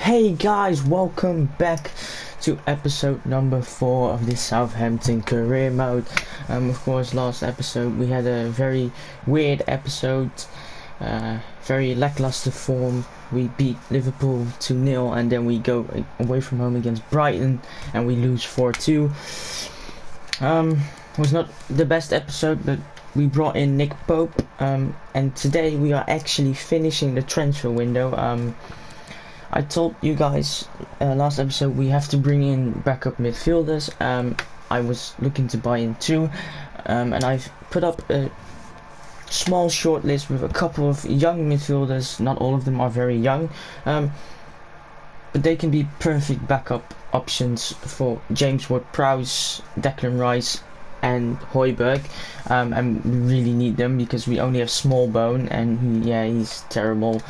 Hey guys, welcome back to episode number 4 of this Southampton career mode. Of course, last episode we had a very weird episode, very lackluster form. We beat Liverpool 2-0 and then we go away from home against Brighton and we lose 4-2. Was not the best episode, but we brought in Nick Pope, and today we are actually finishing the transfer window. I told you guys last episode we have to bring in backup midfielders. I was looking to buy in 2, and I've put up a small short list with a couple of young midfielders. Not all of them are very young, but they can be perfect backup options for James Ward-Prowse, Declan Rice and Højbjerg, and we really need them because we only have Smallbone and he's terrible.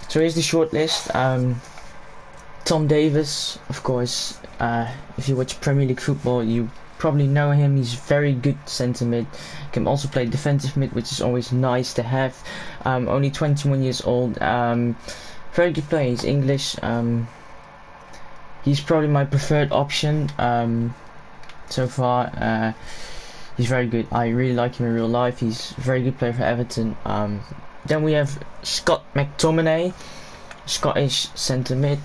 So here's the short list. Tom Davies, of course. If you watch Premier League football, you probably know him. He's very good centre mid. Can also play defensive mid, which is always nice to have. Only 21 years old. Very good player. He's English. He's probably my preferred option so far. He's very good. I really like him in real life. He's a very good player for Everton. Then we have Scott McTominay, Scottish centre mid.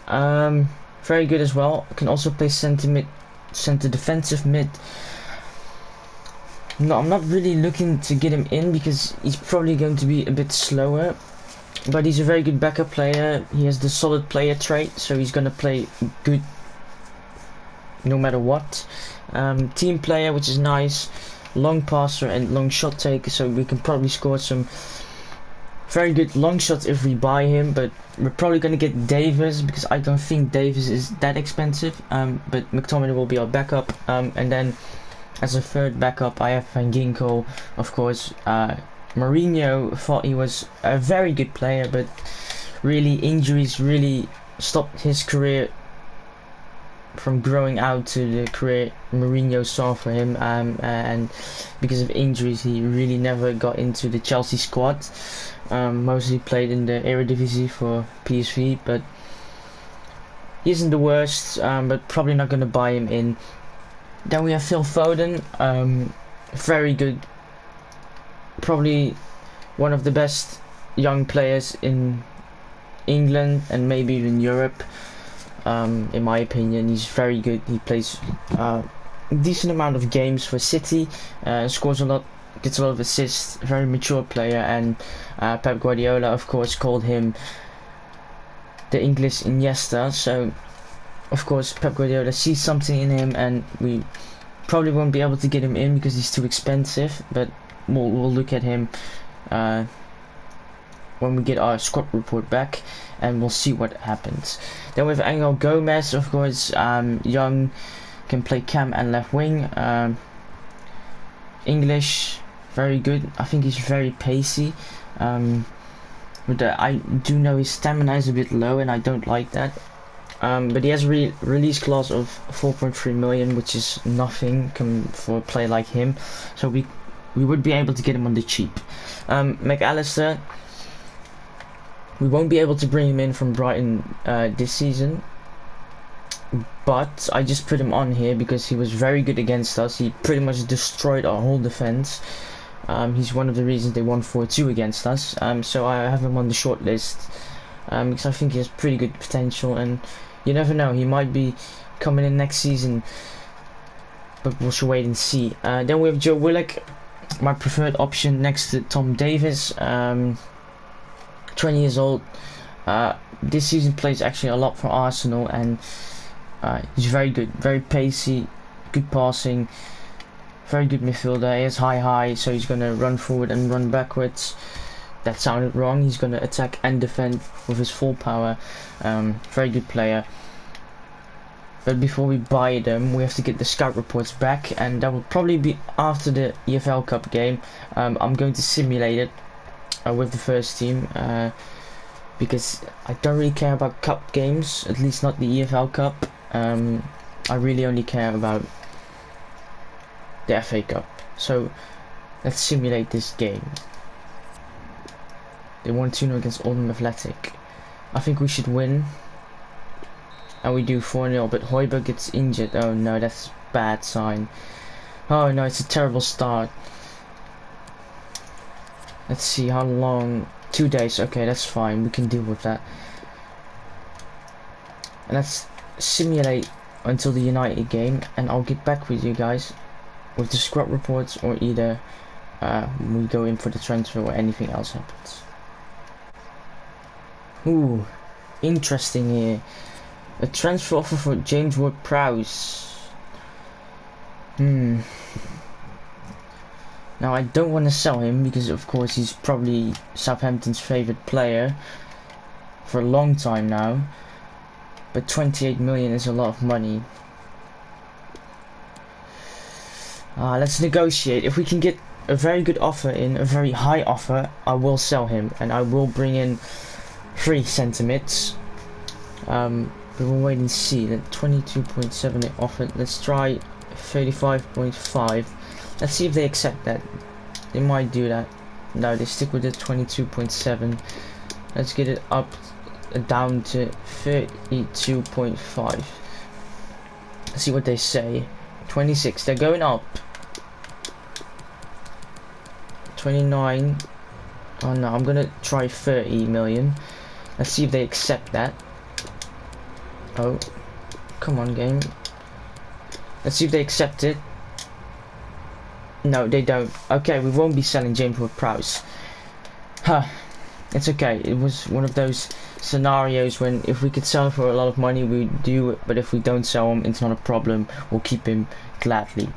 Very good as well. Can also play centre mid, centre defensive mid. No, I'm not really looking to get him in because he's probably going to be a bit slower. But he's a very good backup player. He has the solid player trait, so he's gonna play good no matter what. Team player, which is nice. Long passer and long shot taker, so we can probably score some very good long shots if we buy him. But we're probably going to get Davies because I don't think Davies is that expensive. But McTominay will be our backup, and then as a third backup I have Van Ginkel, of course. Mourinho thought he was a very good player, but really injuries really stopped his career from growing out to the career Mourinho saw for him, and because of injuries he really never got into the Chelsea squad. Mostly played in the Eredivisie for PSV, but he isn't the worst, but probably not going to buy him in. Then we have Phil Foden, very good, probably one of the best young players in England and maybe even Europe. In my opinion, he's very good. He plays a decent amount of games for City, scores a lot, gets a lot of assists, very mature player, and Pep Guardiola of course called him the English Iniesta, so of course Pep Guardiola sees something in him, and we probably won't be able to get him in because he's too expensive, but we'll look at him when we get our squad report back, and we'll see what happens. Then we have Angel Gomez, of course, young, can play cam and left wing, English, very good. I think he's very pacey, but I do know his stamina is a bit low and I don't like that. But he has a release clause of 4.3 million, which is nothing for a player like him, so we would be able to get him on the cheap. McAllister, we won't be able to bring him in from Brighton this season, but I just put him on here because he was very good against us. He pretty much destroyed our whole defense. He's one of the reasons they won 4-2 against us, so I have him on the short list because I think he has pretty good potential, and you never know, he might be coming in next season, but we'll wait and see. Then we have Joe Willock, my preferred option next to Tom Davies. 20 years old. This season plays actually a lot for Arsenal, and he's very good, very pacey, good passing, very good midfielder. He has high, so he's going to run forward and run backwards. That sounded wrong. He's going to attack and defend with his full power. Very good player. But before we buy them, we have to get the scout reports back, and that will probably be after the EFL Cup game. I'm going to simulate it with the first team, because I don't really care about cup games, at least not the EFL Cup. I really only care about the FA Cup. So let's simulate this game. They won 2-0 against Oldham Athletic. I think we should win. And we do 4-0, but Højbjerg gets injured. Oh no, that's a bad sign. Oh no, it's a terrible start. Let's see how long. 2 days. Okay, that's fine. We can deal with that. And let's simulate until the United game, and I'll get back with you guys with the squad reports, or either we go in for the transfer or anything else happens. Ooh, interesting here. A transfer offer for James Ward-Prowse. Now I don't want to sell him because of course he's probably Southampton's favourite player for a long time now. But 28 million is a lot of money. Let's negotiate. If we can get a very good offer in, a very high offer, I will sell him and I will bring in 3 centimeters. But we'll wait and see. That 22.7 it offered. Let's try 35.5. Let's see if they accept that. They might do that. No, they stick with the 22.7. Let's get it up down to 32.5. Let's see what they say. 26. They're going up. 29. Oh no, I'm gonna try 30 million. Let's see if they accept that. Oh, come on, game. Let's see if they accept it. No, they don't. Okay, we won't be selling James Ward-Prowse. Huh. It's okay. It was one of those scenarios when if we could sell him for a lot of money, we'd do it. But if we don't sell him, it's not a problem. We'll keep him gladly.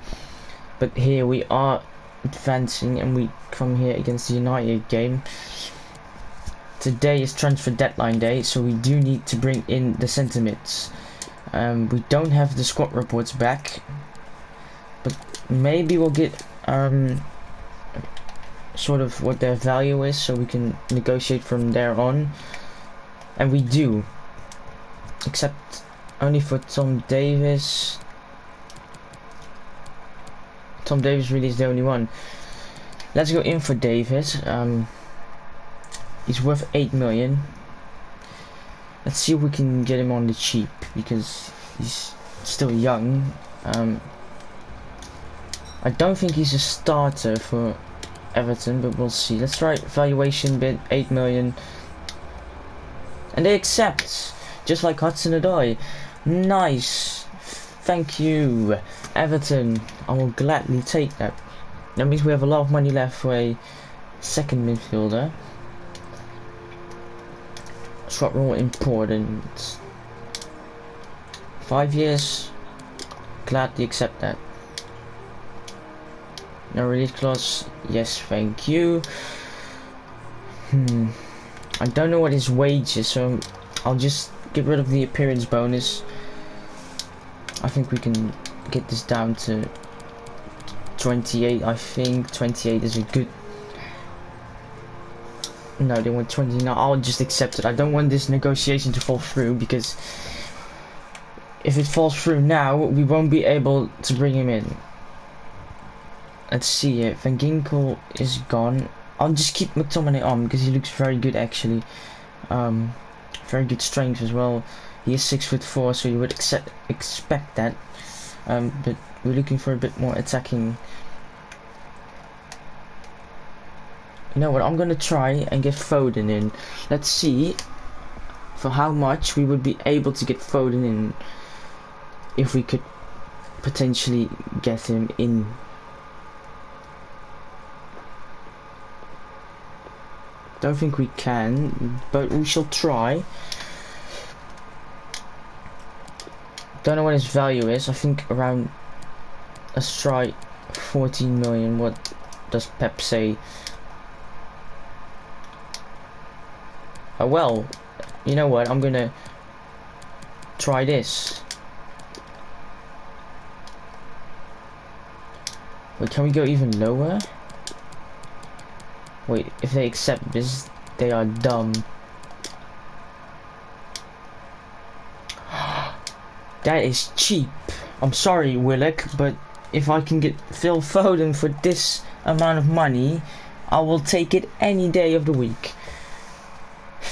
But here we are advancing, and we come here against the United game. Today is transfer deadline day, so we do need to bring in the centimeters. We don't have the squad reports back, but maybe we'll get sort of what their value is, so we can negotiate from there on. And we do, except only for Tom Davis. Tom Davis really is the only one. Let's go in for Davis. He's worth 8 million. Let's see if we can get him on the cheap because he's still young. I don't think he's a starter for Everton, but we'll see. Let's try valuation bid 8 million. And they accept, just like Hudson-Odoi. Nice. Thank you, Everton. I will gladly take that. That means we have a lot of money left for a second midfielder. Shot roll important. 5 years. Gladly accept that. No release clause. Yes, thank you. I don't know what his wage is, so I'll just get rid of the appearance bonus. I think we can get this down to 28. I think 28 is a good. No, they want 20 now. I'll just accept it. I don't want this negotiation to fall through, because if it falls through now, we won't be able to bring him in. Let's see it. Van Ginkel is gone. I'll just keep McTominay on because he looks very good actually. Very good strength as well. He is 6'4", so you would expect that. But we're looking for a bit more attacking. You know what? I'm gonna try and get Foden in. Let's see for how much we would be able to get Foden in if we could potentially get him in. Don't think we can, but we shall try. Don't know what his value is. I think around, let's try 14 million. What does Pep say? Oh well, you know what? I'm gonna try this. Wait, can we go even lower? Wait, if they accept this, they are dumb. That is cheap. I'm sorry, Willock, but if I can get Phil Foden for this amount of money, I will take it any day of the week.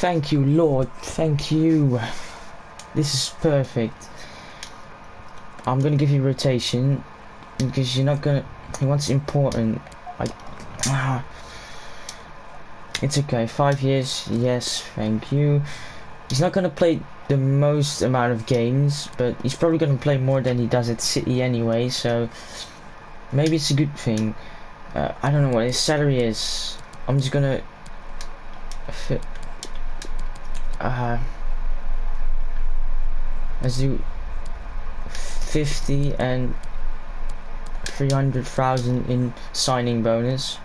Thank you, Lord. Thank you. This is perfect. I'm gonna give you rotation because you're not gonna. What's important? It's okay. 5 years. Yes. Thank you. He's not gonna play the most amount of games, but he's probably gonna play more than he does at City anyway. So maybe it's a good thing. I don't know what his salary is. I'm just gonna. Let's do 50 and 300,000 in signing bonus,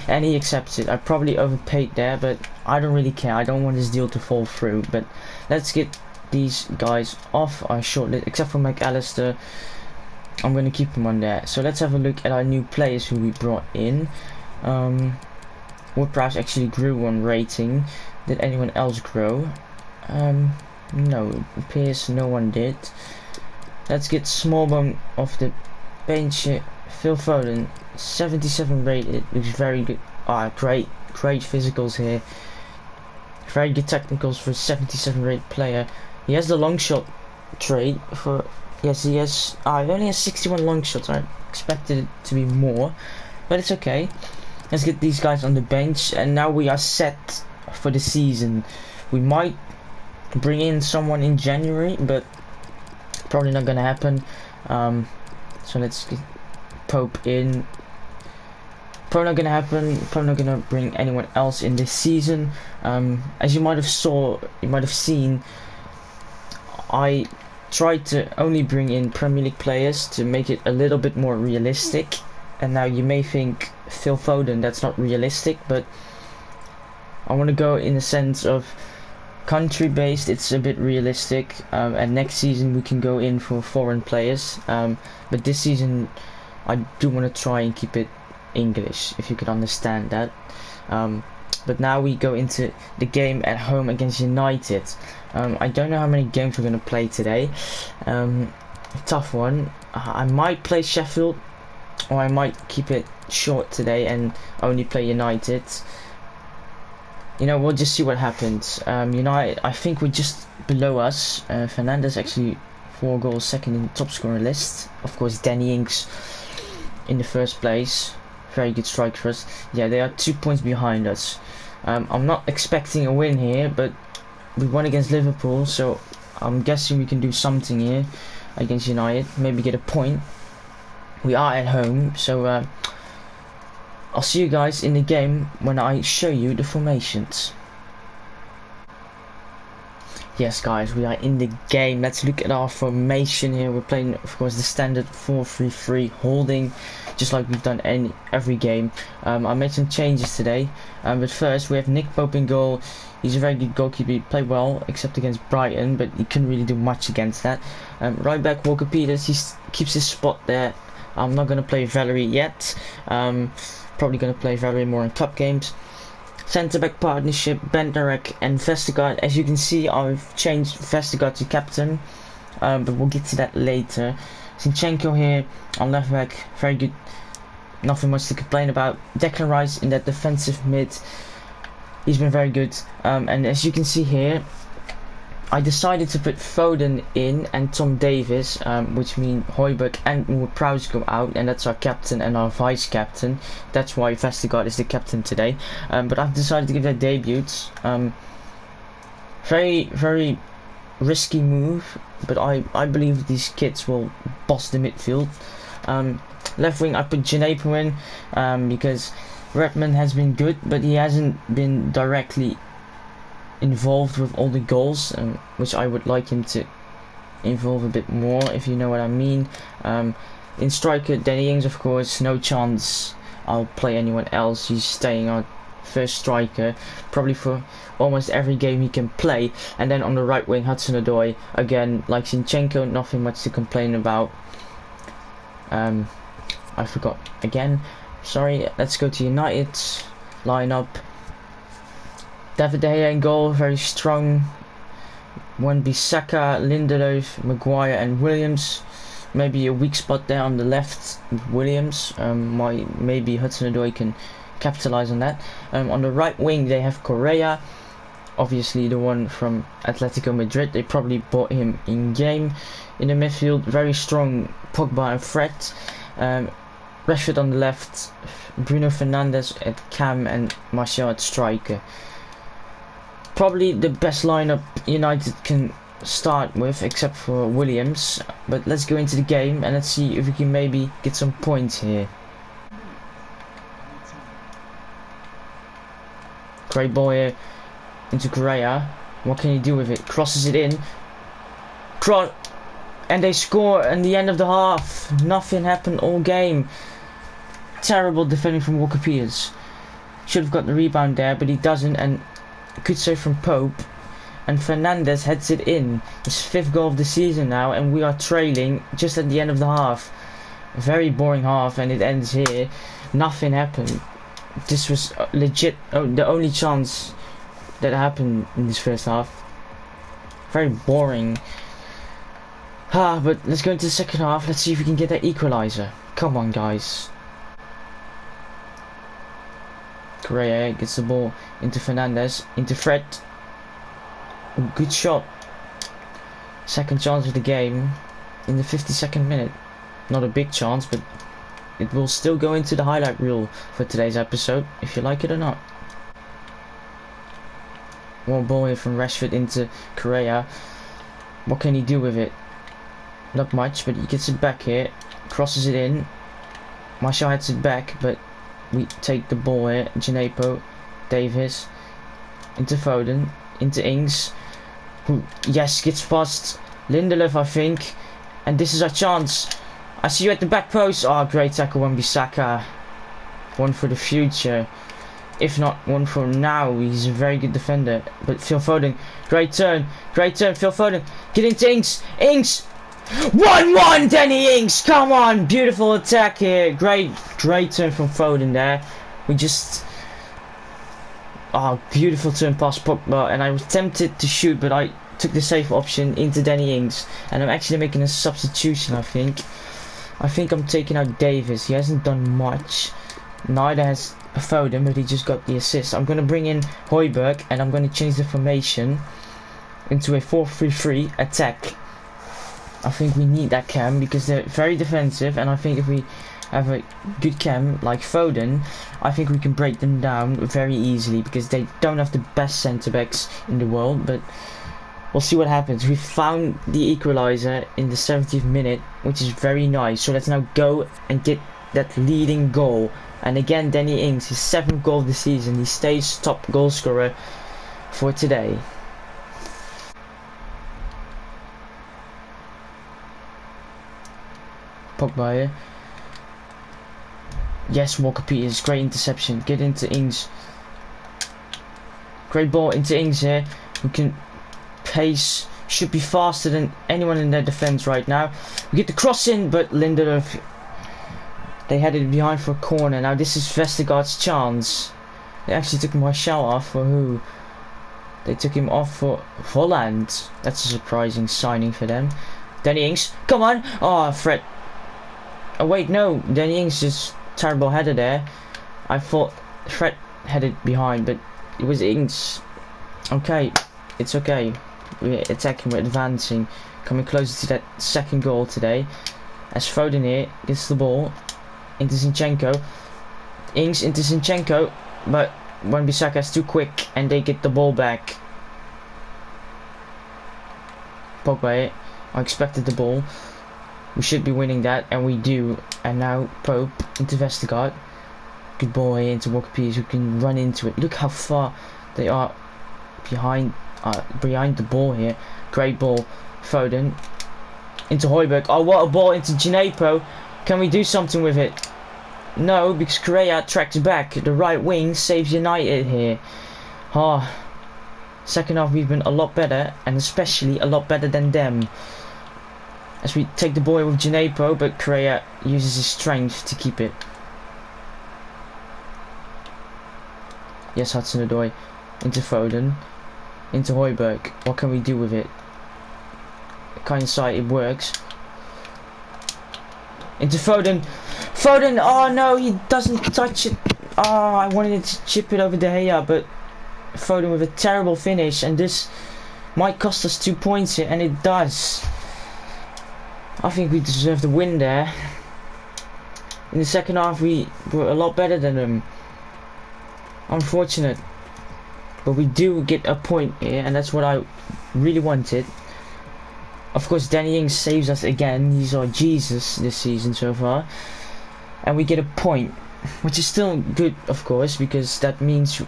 and he accepts it. I probably overpaid there, but I don't really care. I don't want this deal to fall through. But let's get these guys off our shortlist, except for McAllister. I'm going to keep him on there. So let's have a look at our new players who we brought in. Wood-Prowse actually grew 1 rating. Did anyone else grow? No, it appears no one did. Let's get Smallbone off the bench. Phil Foden, 77 rated, looks very good. Great physicals here. Very good technicals for a 77 rated player. He has the long shot trait for. Yes, he has. He only has 61 long shots. I expected it to be more, but it's okay. Let's get these guys on the bench, and now we are set for the season. We might bring in someone in January, but probably not gonna happen. So let's get Pope in. Probably not gonna happen. Probably not gonna bring anyone else in this season. As you might have seen, I tried to only bring in Premier League players to make it a little bit more realistic. And now you may think Phil Foden, that's not realistic, but I want to go in the sense of country based. It's a bit realistic, and next season we can go in for foreign players, but this season I do want to try and keep it English, if you could understand that. But now we go into the game at home against United. I don't know how many games we're going to play today. Tough one. I might play Sheffield, or I might keep it short today and only play United. You know, we'll just see what happens. United, I think we're just below us. Fernandes actually 4 goals, second in the top scorer list. Of course, Danny Ings in the first place. Very good strike for us. Yeah, they are 2 points behind us. I'm not expecting a win here, but we won against Liverpool, so I'm guessing we can do something here against United. Maybe get a point. We are at home, so I'll see you guys in the game when I show you the formations. Yes guys, we are in the game. Let's look at our formation here. We're playing, of course, the standard 4-3-3 holding, just like we've done every game. I made some changes today, but first we have Nick Pope in goal. He's a very good goalkeeper. He played well, except against Brighton, but he couldn't really do much against that. Right back Walker Peters, he keeps his spot there. I'm not going to play Valerie yet. Probably going to play Valerie more in cup games. Centre back partnership, Bentarek and Vestergaard. As you can see, I've changed Vestergaard to captain, but we'll get to that later. Zinchenko here on left back, very good. Nothing much to complain about. Declan Rice in that defensive mid. He's been very good. And as you can see here, I decided to put Foden in and Tom Davis, which means Højbjerg and Wood-Prowse go out, and that's our captain and our vice captain. That's why Vestergaard is the captain today. But I've decided to give their debuts. Very risky move, but I believe these kids will boss the midfield. Left wing, I put Djenepo in because Redmond has been good, but he hasn't been directly involved with all the goals, which I would like him to involve a bit more, if you know what I mean. In striker, Danny Ings, of course, no chance I'll play anyone else. He's staying our first striker, probably for almost every game he can play. And then on the right wing, Hudson-Odoi, again, like Zinchenko, nothing much to complain about. I forgot again, sorry. Let's go to United's lineup. David De Gea in goal, very strong. Wan-Bissaka, Lindelof, Maguire and Williams. Maybe a weak spot there on the left with Williams. Maybe Hudson-Odoi can capitalize on that. On the right wing they have Correa, obviously the one from Atletico Madrid. They probably bought him in game. In the midfield, very strong Pogba and Fred. Rashford on the left, Bruno Fernandes at cam, and Martial at striker. Probably the best lineup United can start with, except for Williams. But let's go into the game and let's see if we can maybe get some points here. Great ball here into Correa. What can he do with it? Crosses it in. And they score in the end of the half. Nothing happened all game. Terrible defending from Walker Peters. Should have got the rebound there, but he doesn't. And good save from Pope. And Fernandes heads it in. His 5th goal of the season now, and we are trailing just at the end of the half. A very boring half, and it ends here. Nothing happened. This was legit the only chance that happened in this first half. Very boring. But let's go into the second half. Let's see if we can get that equalizer. Come on, guys. Correa gets the ball into Fernandes, into Fred. Good shot. Second chance of the game in the 52nd minute. Not a big chance, but it will still go into the highlight reel for today's episode, if you like it or not. One ball here from Rashford into Correa. What can he do with it? Not much, but he gets it back here. Crosses it in. Martial heads it back, but we take the ball here. Gineppo, Davis, into Foden, into Ings, who, yes, gets past Lindelof, I think. And this is our chance. I see you at the back post. Oh, great tackle, Wan-Bissaka. One for the future. If not one for now. He's a very good defender. But Phil Foden, great turn, Phil Foden. Get into Ings. Ings! 1-1, Danny Ings, come on, beautiful attack here, great turn from Foden there. We just, beautiful turn past Pogba, and I was tempted to shoot, but I took the safe option into Danny Ings, and I'm actually making a substitution. I think I'm taking out Davis. He hasn't done much, neither has Foden, but he just got the assist. I'm going to bring in Højbjerg, and I'm going to change the formation into a 4-3-3 attack. I think we need that cam because they're very defensive, and I think if we have a good cam like Foden, I think we can break them down very easily because they don't have the best centre backs in the world. But we'll see what happens. We found the equalizer in the 70th minute, which is very nice. So let's now go and get that leading goal. And again, Danny Ings, his 7th goal of the season. He stays top goal scorer for today. Pogba here. Yes, Walker Peters, great interception. Get into Ings. Great ball into Ings here. We can pace. Should be faster than anyone in their defense right now. We get the cross in, but Lindelof, they had it behind for a corner. Now this is Vestergaard's chance. They actually took Martial off for who? They took him off for Holland. That's a surprising signing for them. Danny Ings, come on. Oh, Fred. Oh wait, no, Danny Ings just terrible header there. I thought Fred had it behind, but it was Ings. Okay, it's okay. We're attacking, we're advancing, coming closer to that second goal today. As Foden here gets the ball into Zinchenko. Ings into Zinchenko, but Wan-Bissaka is too quick and they get the ball back. Pogba here. I expected the ball. We should be winning that, and we do. And now Pope into Vestergaard. Good ball here into Walker Peters, who can run into it. Look how far they are behind the ball here. Great ball, Foden into Højbjerg. Oh, what a ball into Gineppo. Can we do something with it? No, because Correa tracks back. The right wing saves United here. Second half we've been a lot better, and especially a lot better than them. As we take the ball with Gineppo, but Correa uses his strength to keep it. Yes, Hudson-Odoi into Foden, into Højbjerg. What can we do with it? Kind side, it works. Into Foden. Foden, oh no, he doesn't touch it. Oh, I wanted to chip it over De Gea, but Foden with a terrible finish, and this might cost us 2 points here, and it does. I think we deserve the win there. In the second half we were a lot better than them. Unfortunate. But we do get a point here, and that's what I really wanted. Of course, Danny Ings saves us again. He's our Jesus this season so far. And we get a point, which is still good, of course, because that means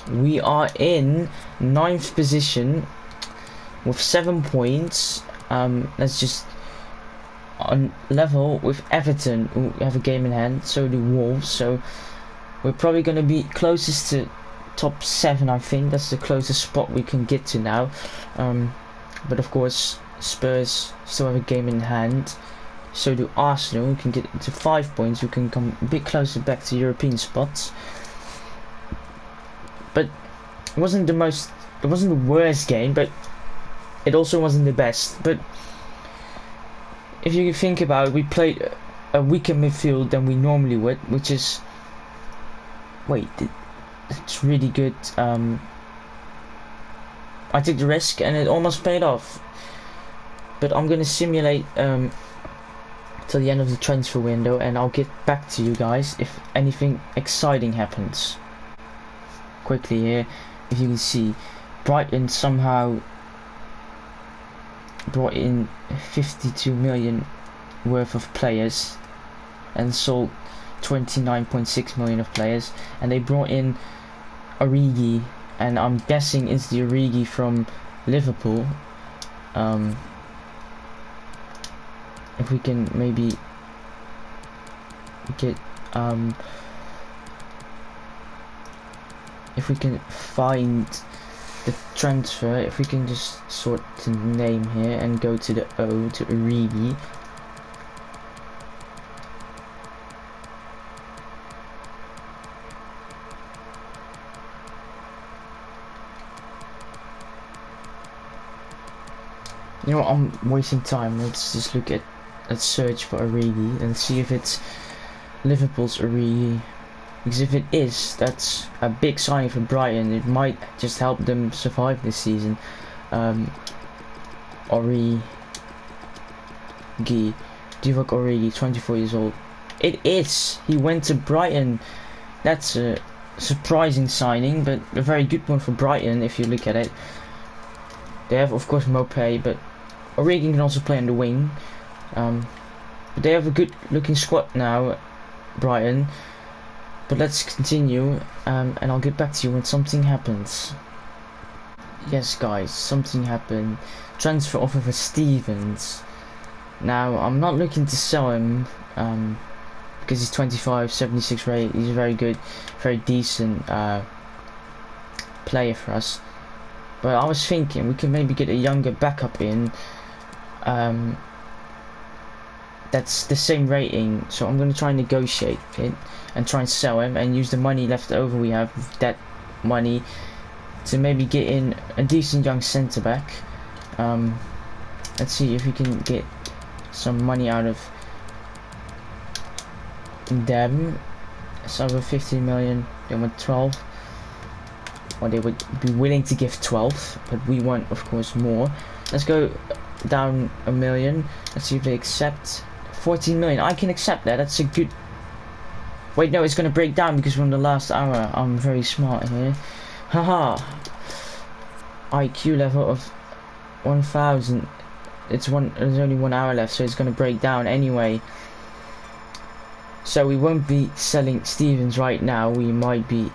we are in 9th position with 7 points. That's just on level with Everton, who have a game in hand. So do Wolves. So we're probably going to be closest to top 7, I think. That's the closest spot we can get to now. But of course, Spurs still have a game in hand. So do Arsenal. We can get to 5 points. We can come a bit closer back to European spots. But it wasn't the worst game, but it also wasn't the best. But if you think about it, we played a weaker midfield than we normally would, which is... Wait, it's really good. I took the risk and it almost paid off. But I'm gonna simulate till the end of the transfer window, and I'll get back to you guys if anything exciting happens. Quickly here, if you can see, Brighton somehow brought in 52 million worth of players and sold 29.6 million of players, and they brought in Origi, and I'm guessing it's the Origi from Liverpool. If we can maybe get if we can find the transfer, if we can just sort the name here and go to the O, to Origi. You know what, I'm wasting time. Let's just let's search for Origi and see if it's Liverpool's Origi. Because if it is, that's a big sign for Brighton. It might just help them survive this season. Origi, Divock Origi, 24 years old. It is. He went to Brighton. That's a surprising signing, but a very good one for Brighton if you look at it. They have, of course, Mopé, but Origi can also play on the wing. But they have a good looking squad now, Brighton. But let's continue, and I'll get back to you when something happens. Yes guys, something happened. Transfer offer for Stevens. Now, I'm not looking to sell him, because he's 25, 76 rate. He's a very good, very decent player for us. But I was thinking we can maybe get a younger backup in. That's the same rating, so I'm going to try and negotiate it and try and sell him and use the money left over we have with that money to maybe get in a decent young centre back. Let's see if we can get some money out of them. So over 15 million, they want 12. Or they would be willing to give 12, but we want, of course, more. Let's go down a million. Let's see if they accept. 14 million. I can accept that. That's a good... Wait, no, it's going to break down because we're in the last hour. I'm very smart here. Haha. IQ level of 1000. There's only 1 hour left, so it's going to break down anyway. So we won't be selling Stevens right now. We might be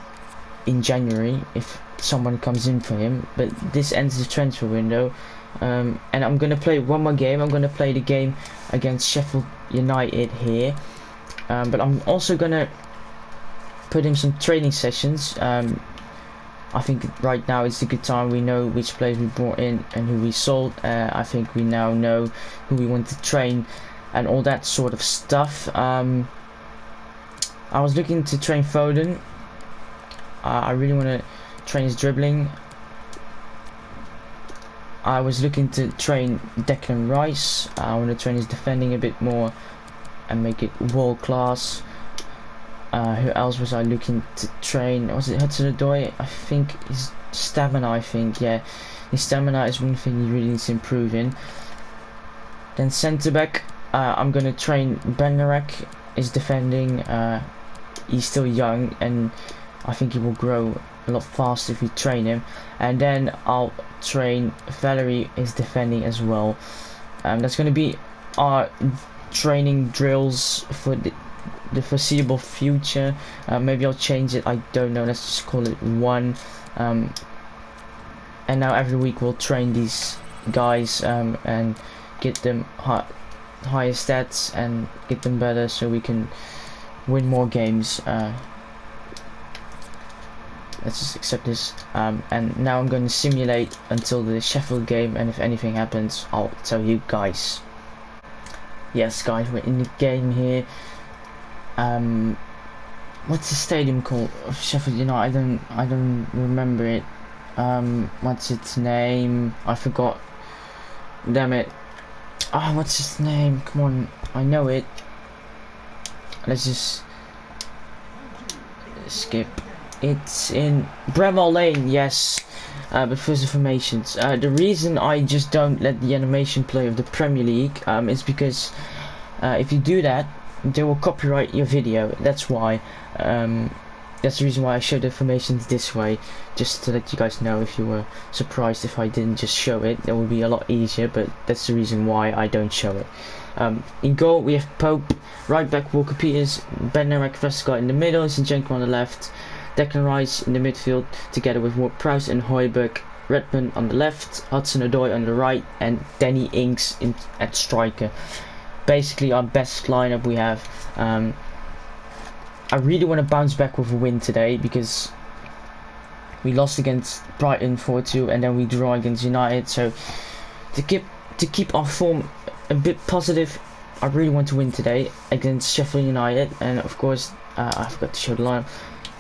in January if someone comes in for him, but this ends the transfer window. And I'm gonna play one more game. I'm gonna play the game against Sheffield United here, but I'm also gonna put in some training sessions. I think right now it's a good time. We know which players we brought in and who we sold. I think we now know who we want to train and all that sort of stuff. I was looking to train Foden. I really want to train his dribbling. I was looking to train Declan Rice. I want to train his defending a bit more and make it world class. Who else was I looking to train? Was it Hudson-Odoi? I think his stamina, yeah. His stamina is one thing he really needs to improve in. Then centre back, I'm gonna train Benarek. Is defending. He's still young, and I think he will grow a lot faster if we train him. And then I'll train Valerie is defending as well. That's gonna be our training drills for the foreseeable future. Maybe I'll change it, I don't know, let's just call it one. And now every week we'll train these guys and get them higher stats and get them better so we can win more games. Let's just accept this. And now I'm going to simulate until the Sheffield game, and if anything happens I'll tell you guys. Yes guys, we're in the game here. What's the stadium called of Sheffield United? I don't remember it. What's its name? I forgot. Damn it. What's its name? Come on, I know it. Let's just skip. It's in Bramall Lane, yes. But first informations. The reason I just don't let the animation play of the Premier League is because if you do that, they will copyright your video. That's why. That's the reason why I show the informations this way, just to let you guys know. If you were surprised if I didn't just show it, it would be a lot easier, but that's the reason why I don't show it. In goal we have Pope, right back Walker Peters, Bednarek, Vestergaard in the middle, Zinchenko on the left, Declan Rice in the midfield together with Ward-Prowse and Højbjerg, Redmond on the left, Hudson-Odoi on the right, and Danny Ings at striker. Basically our best lineup we have. I really want to bounce back with a win today because we lost against Brighton 4-2 and then we draw against United. So to keep our form a bit positive, I really want to win today against Sheffield United. And of course, I forgot to show the lineup.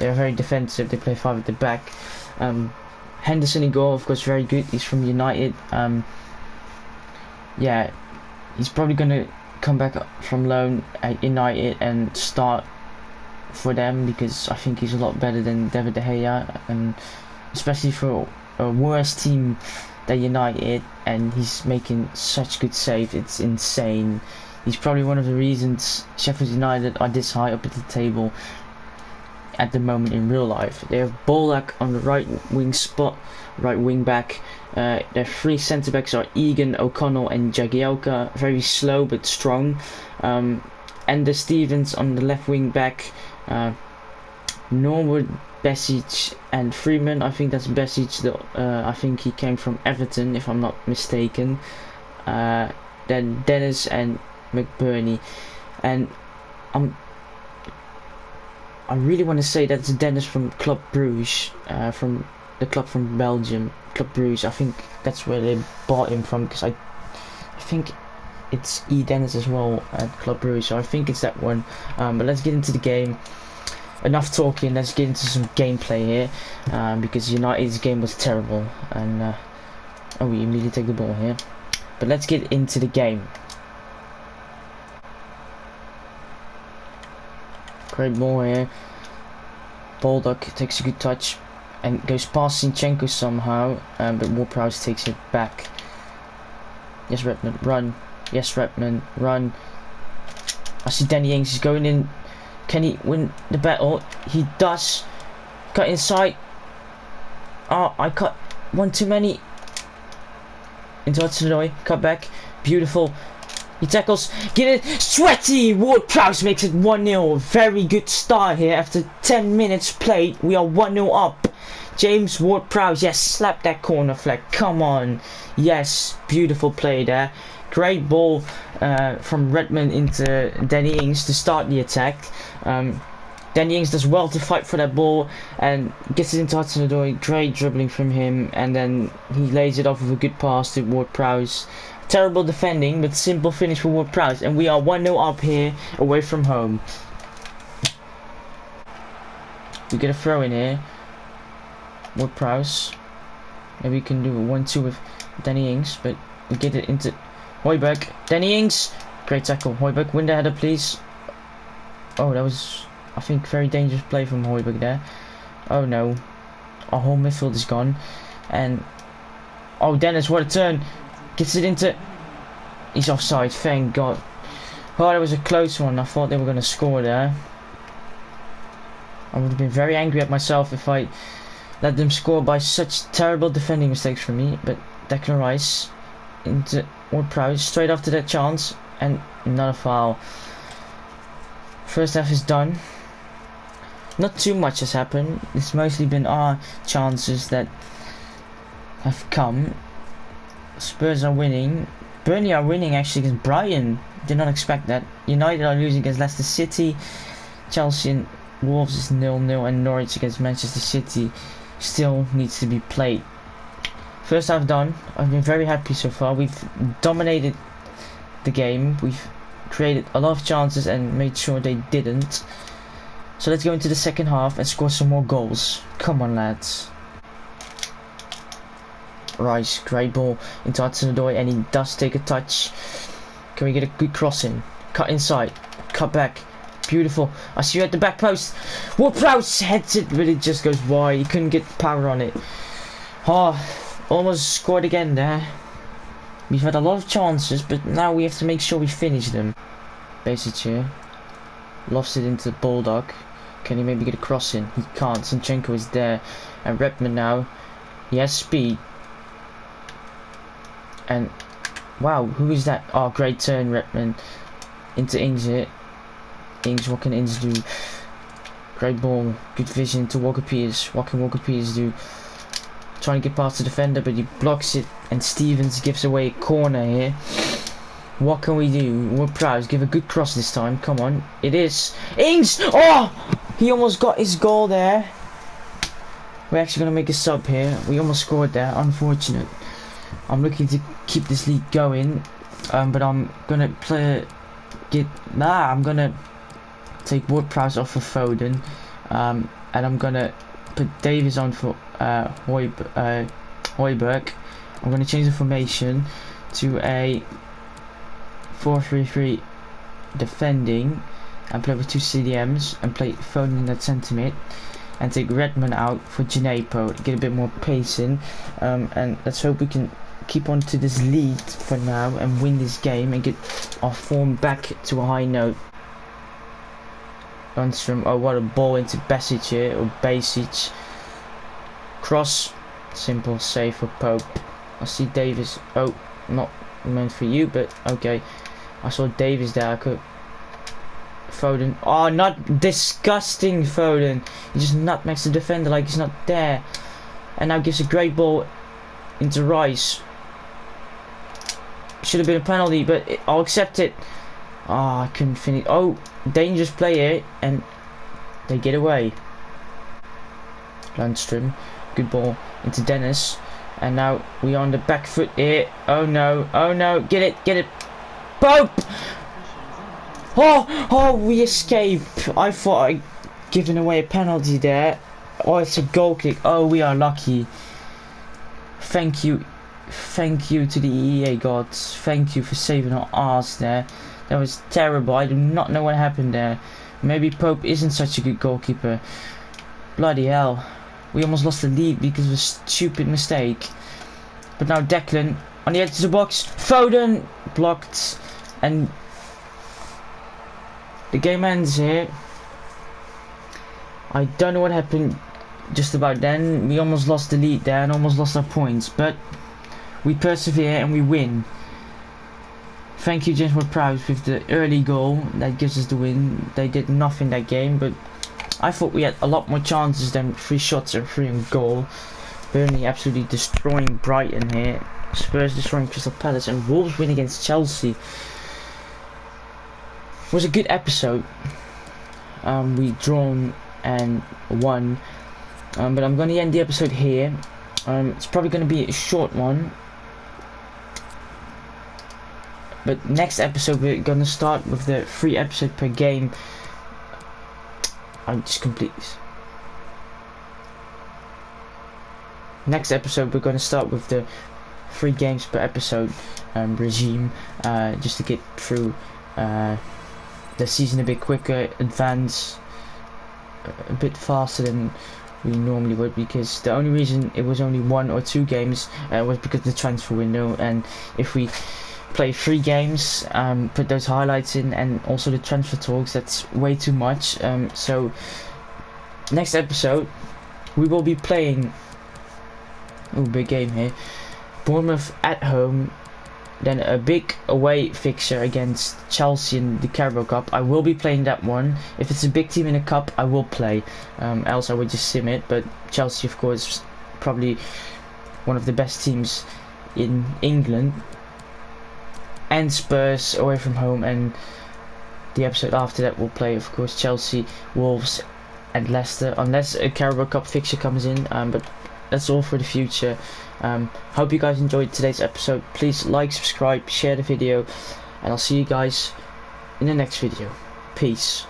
They're very defensive. They play 5 at the back. Henderson in goal, of course, very good. He's from United. Yeah, he's probably gonna come back from loan at United and start for them because I think he's a lot better than David De Gea, and especially for a worse team than United, and he's making such good saves, it's insane. He's probably one of the reasons Sheffield United are this high up at the table at the moment in real life. They have Bolak on the right wing back. Their 3 centre backs are Egan, O'Connell and Jagielka, very slow but strong. And the Stevens on the left wing back, Norwood, Besic and Freeman. I think that's Besic, I think he came from Everton if I'm not mistaken. Then Dennis and McBurney, and I really want to say that's Dennis from Club Bruges, from the club from Belgium, Club Bruges. I think that's where they bought him from, because I think it's E. Dennis as well at Club Bruges, so I think it's that one. But let's get into the game. Enough talking, let's get into some gameplay here, because United's game was terrible, and we immediately take the ball here. But let's get into the game. Great ball here. Baldock takes a good touch and goes past Zinchenko somehow, but Ward-Prowse takes it back. Yes, Redmond, run. Yes, Redmond, run. I see Danny Ings is going in. Can he win the battle? He does. Cut inside. Oh, I cut one too many. Into Hudson-Odoi, cut back. Beautiful. He tackles. Get it. Sweaty. Ward-Prowse makes it 1-0. Very good start here. After 10 minutes played, we are 1-0 up. James Ward-Prowse, yes, slap that corner flag. Come on. Yes, beautiful play there. Great ball from Redmond into Danny Ings to start the attack. Danny Ings does well to fight for that ball and gets it into Hudson-Odoi. Great dribbling from him, and then he lays it off with a good pass to Ward-Prowse. Terrible defending, but simple finish for Ward-Prowse, and we are 1-0 up here away from home. We get a throw in here. Ward-Prowse. Maybe we can do a 1-2 with Danny Ings, but we get it into Højbjerg. Danny Ings. Great tackle. Højbjerg, win the header, please. Oh, that was I think very dangerous play from Højbjerg there. Oh no, our whole midfield is gone. And oh, Dennis, what a turn! Gets it into. He's offside. Thank God. Oh, that was a close one. I thought they were going to score there. I would have been very angry at myself if I let them score by such terrible defending mistakes from me. But Declan Rice into Ward-Prowse straight after that chance, and not a foul. First half is done. Not too much has happened. It's mostly been our chances that have come. Spurs are winning. Burnley are winning actually against Brighton. Did not expect that. United are losing against Leicester City. Chelsea and Wolves is 0-0, and Norwich against Manchester City still needs to be played. First half done. I've been very happy so far. We've dominated the game. We've created a lot of chances and made sure they didn't. So let's go into the second half and score some more goals. Come on, lads. Rice, great ball into Hudson-Odoi, and he does take a touch. Can we get a good cross in? Cut inside, cut back. Beautiful. I see you at the back post. Ward-Prowse heads it, but it just goes wide. He couldn't get power on it. Oh, almost scored again there. We've had a lot of chances, but now we have to make sure we finish them. Basic here. Lofts it into Bulldog. Can he maybe get a cross in? He can't. Zinchenko is there. And Redmond now. He has speed. And wow, who is that? Oh, great turn, Redmond. Into Ings here. Ings, what can Ings do? Great ball. Good vision to Walker-Peters. What can Walker-Peters do? Trying to get past the defender, but he blocks it. And Stevens gives away a corner here. What can we do? We're proud. Give a good cross this time. Come on. It is. Ings! Oh! He almost got his goal there. We're actually going to make a sub here. We almost scored there. Unfortunate. I'm looking to keep this league going. But I'm going to I'm going to take Ward-Prowse off for Foden. And I'm going to put Davies on for Højbjerg. I'm going to change the formation to a 4-3-3 defending and play with two CDMs and play Foden in that centre mid and take Redmond out for Gineppo, get a bit more pace in, and let's hope we can keep on to this lead for now and win this game and get our form back to a high note. Lundstrom, oh what a ball into Basic here, or Basic. Cross, simple save for Pope. I see Davis, oh not meant for you, but okay. I saw Davis there. I could. Foden. Oh, not disgusting Foden. He just nutmegs the defender like he's not there. And now gives a great ball into Rice. Should have been a penalty, but I'll accept it. Oh, I couldn't finish. Oh, dangerous play here, and they get away. Lundstrom. Good ball into Dennis. And now we are on the back foot here. Oh no, oh no, get it. Pope! Oh, we escape. I thought I'd given away a penalty there. Oh, it's a goal kick. Oh, we are lucky. Thank you to the EA gods. Thank you for saving our arse there. That was terrible. I do not know what happened there. Maybe Pope isn't such a good goalkeeper. Bloody hell. We almost lost the lead because of a stupid mistake. But now Declan on the edge of the box. Foden blocked. And the game ends here. I don't know what happened just about then. We almost lost the lead there and almost lost our points. But we persevere and we win. Thank you, James Ward-Prowse, with the early goal. That gives us the win. They did nothing that game, but I thought we had a lot more chances than 3 shots or 3 on goal. Burnley absolutely destroying Brighton here. Spurs destroying Crystal Palace, and Wolves win against Chelsea. It was a good episode. We drawn and won. But I'm going to end the episode here. It's probably going to be a short one. But next episode we're going to start with the 3 episodes per game. I'll just complete this. Next episode we're going to start with the 3 games per episode regime, just to get through the season a bit quicker, advance a bit faster than we normally would, because the only reason it was only 1 or 2 games was because of the transfer window, and if we play 3 games, put those highlights in and also the transfer talks, that's way too much. So next episode we will be playing, big game here, Bournemouth at home, then a big away fixture against Chelsea in the Carabao Cup. I will be playing that one. If it's a big team in a cup, I will play, else I would just sim it. But Chelsea, of course, probably one of the best teams in England. And Spurs away from home, and the episode after that will play, of course, Chelsea, Wolves and Leicester, unless a Carabao Cup fixture comes in, but that's all for the future. Hope you guys enjoyed today's episode. Please like, subscribe, share the video, and I'll see you guys in the next video. Peace.